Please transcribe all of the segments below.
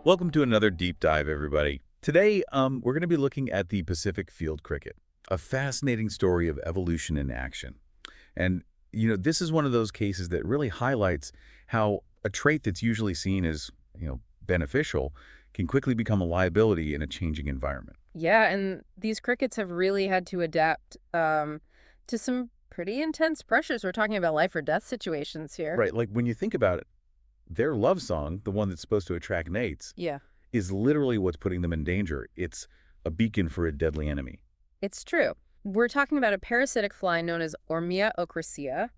Welcome to another deep dive, everybody. Today, we're going to be looking at the Pacific field cricket, a fascinating story of evolution in action. And, this is one of those cases that really highlights how a trait that's usually seen as, beneficial can quickly become a liability in a changing environment. Yeah, and these crickets have really had to adapt to some pretty intense pressures. We're talking about life or death situations here. Right, like when you think about it, their love song, the one that's supposed to attract mates, Yeah, is literally what's putting them in danger. It's a beacon for a deadly enemy. it's true. We're talking about a parasitic fly known as Ormia ochracea,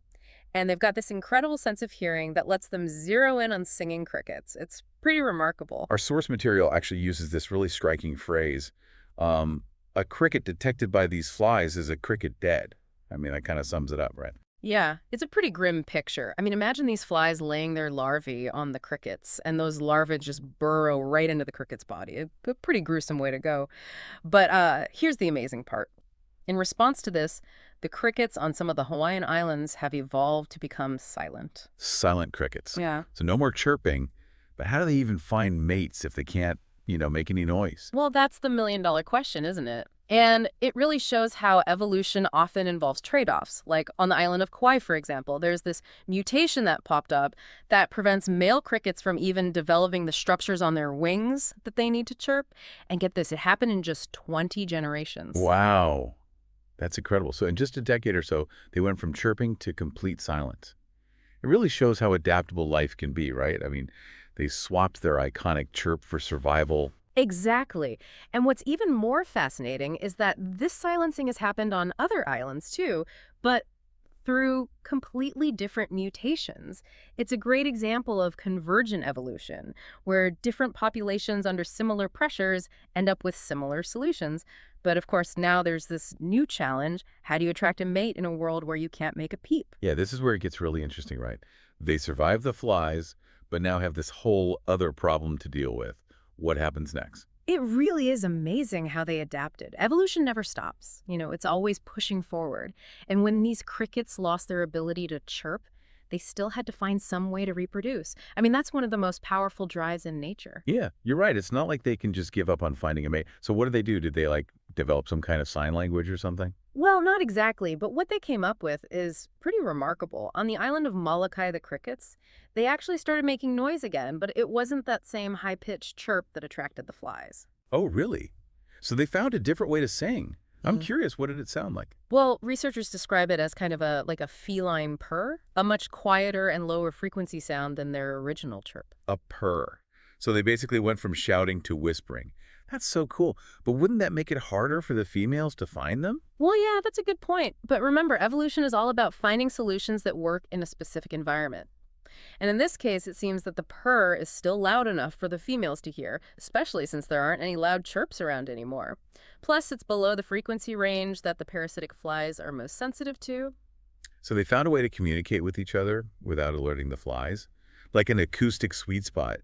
and they've got this incredible sense of hearing that lets them zero in on singing crickets. It's pretty remarkable. Our source material actually uses this really striking phrase. A cricket detected by these flies is a cricket dead. I mean, that kind of sums it up, right? Yeah, it's a pretty grim picture. I mean, imagine these flies laying their larvae on the crickets, and those larvae just burrow right into the cricket's body. A pretty gruesome way to go. But here's the amazing part. In response to this, the crickets on some of the Hawaiian islands have evolved to become silent. Silent crickets. Yeah. So no more chirping, but how do they even find mates if they can't, make any noise? Well, that's the million-dollar question, isn't it? And it really shows how evolution often involves trade-offs. Like on the island of Kauai, for example, there's this mutation that popped up that prevents male crickets from even developing the structures on their wings that they need to chirp. And get this, it happened in just 20 generations. Wow. That's incredible. So in just a decade or so, they went from chirping to complete silence. It really shows how adaptable life can be, right? I mean, they swapped their iconic chirp for survival. Exactly. And what's even more fascinating is that this silencing has happened on other islands too, but through completely different mutations. It's a great example of convergent evolution, where different populations under similar pressures end up with similar solutions. But of course, now there's this new challenge. How do you attract a mate in a world where you can't make a peep? Yeah, this is where it gets really interesting, right? They survive the flies, but now have this whole other problem to deal with. What happens next? It really is amazing how they adapted. Evolution never stops. It's always pushing forward. And when these crickets lost their ability to chirp, they still had to find some way to reproduce. I mean, that's one of the most powerful drives in nature. Yeah, you're right. It's not like they can just give up on finding a mate. So what do they do? Did they develop some kind of sign language or something? Well, not exactly, but what they came up with is pretty remarkable. On the island of Molokai, the crickets, they actually started making noise again, but it wasn't that same high-pitched chirp that attracted the flies. Oh, really? So they found a different way to sing. I'm Mhm. curious, what did it sound like? Well, researchers describe it as kind of a feline purr, a much quieter and lower frequency sound than their original chirp. A purr. So they basically went from shouting to whispering. That's so cool. But wouldn't that make it harder for the females to find them? Well, yeah, that's a good point. But remember, evolution is all about finding solutions that work in a specific environment. And in this case, it seems that the purr is still loud enough for the females to hear, especially since there aren't any loud chirps around anymore. Plus, it's below the frequency range that the parasitic flies are most sensitive to. So they found a way to communicate with each other without alerting the flies, like an acoustic sweet spot.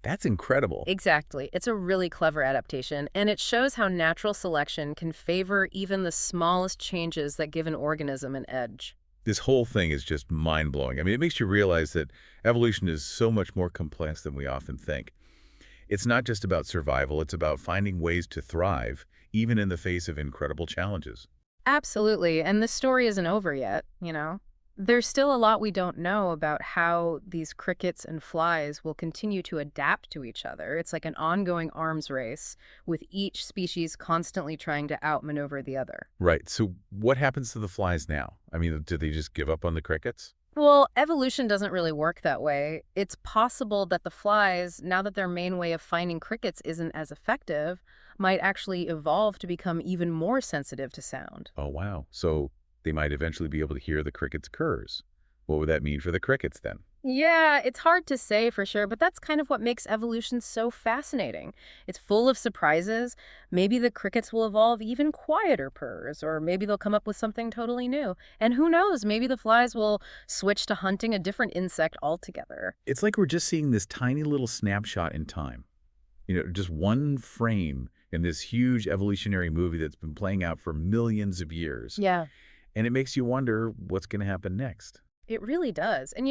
That's incredible. Exactly. It's a really clever adaptation, and it shows how natural selection can favor even the smallest changes that give an organism an edge. This whole thing is just mind-blowing. I mean, it makes you realize that evolution is so much more complex than we often think. It's not just about survival, it's about finding ways to thrive, even in the face of incredible challenges. Absolutely. And this story isn't over yet. There's still a lot we don't know about how these crickets and flies will continue to adapt to each other. It's like an ongoing arms race, with each species constantly trying to outmaneuver the other. Right. So what happens to the flies now? I mean, do they just give up on the crickets? Well, evolution doesn't really work that way. It's possible that the flies, now that their main way of finding crickets isn't as effective, might actually evolve to become even more sensitive to sound. Oh, wow. So they might eventually be able to hear the crickets' purrs. What would that mean for the crickets then? Yeah, it's hard to say for sure, but that's kind of what makes evolution so fascinating. It's full of surprises. Maybe the crickets will evolve even quieter purrs, or maybe they'll come up with something totally new. And who knows, maybe the flies will switch to hunting a different insect altogether. It's like we're just seeing this tiny little snapshot in time. Just one frame in this huge evolutionary movie that's been playing out for millions of years. Yeah. And it makes you wonder what's going to happen next. It really does. And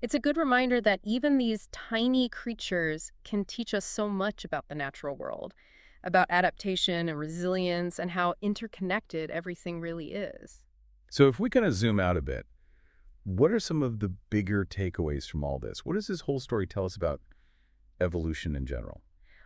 it's a good reminder that even these tiny creatures can teach us so much about the natural world, about adaptation and resilience and how interconnected everything really is. So if we kind of zoom out a bit, what are some of the bigger takeaways from all this? What does this whole story tell us about evolution in general?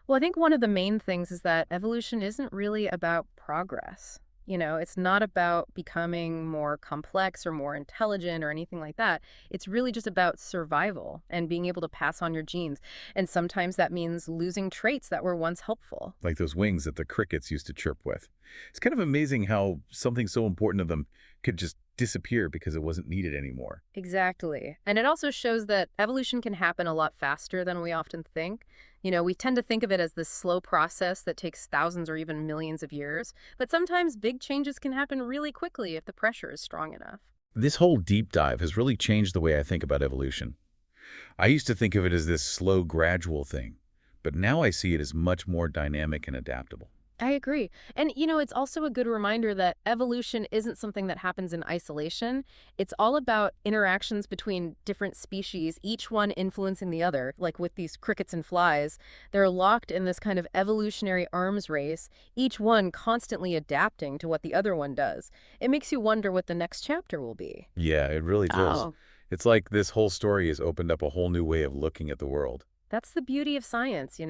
Well, I think one of the main things is that evolution isn't really about progress. It's not about becoming more complex or more intelligent or anything like that. It's really just about survival and being able to pass on your genes. And sometimes that means losing traits that were once helpful. Like those wings that the crickets used to chirp with. It's kind of amazing how something so important to them could just disappear because it wasn't needed anymore. Exactly. And it also shows that evolution can happen a lot faster than we often think. We tend to think of it as this slow process that takes thousands or even millions of years. But sometimes big changes can happen really quickly if the pressure is strong enough. This whole deep dive has really changed the way I think about evolution. I used to think of it as this slow, gradual thing, but now I see it as much more dynamic and adaptable. I agree. And, it's also a good reminder that evolution isn't something that happens in isolation. It's all about interactions between different species, each one influencing the other. Like with these crickets and flies, they're locked in this kind of evolutionary arms race, each one constantly adapting to what the other one does. It makes you wonder what the next chapter will be. Yeah, it really does. Oh. It's like this whole story has opened up a whole new way of looking at the world. That's the beauty of science.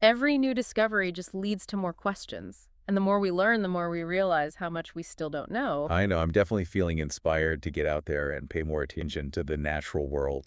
Every new discovery just leads to more questions. And the more we learn, the more we realize how much we still don't know. I know, I'm definitely feeling inspired to get out there and pay more attention to the natural world.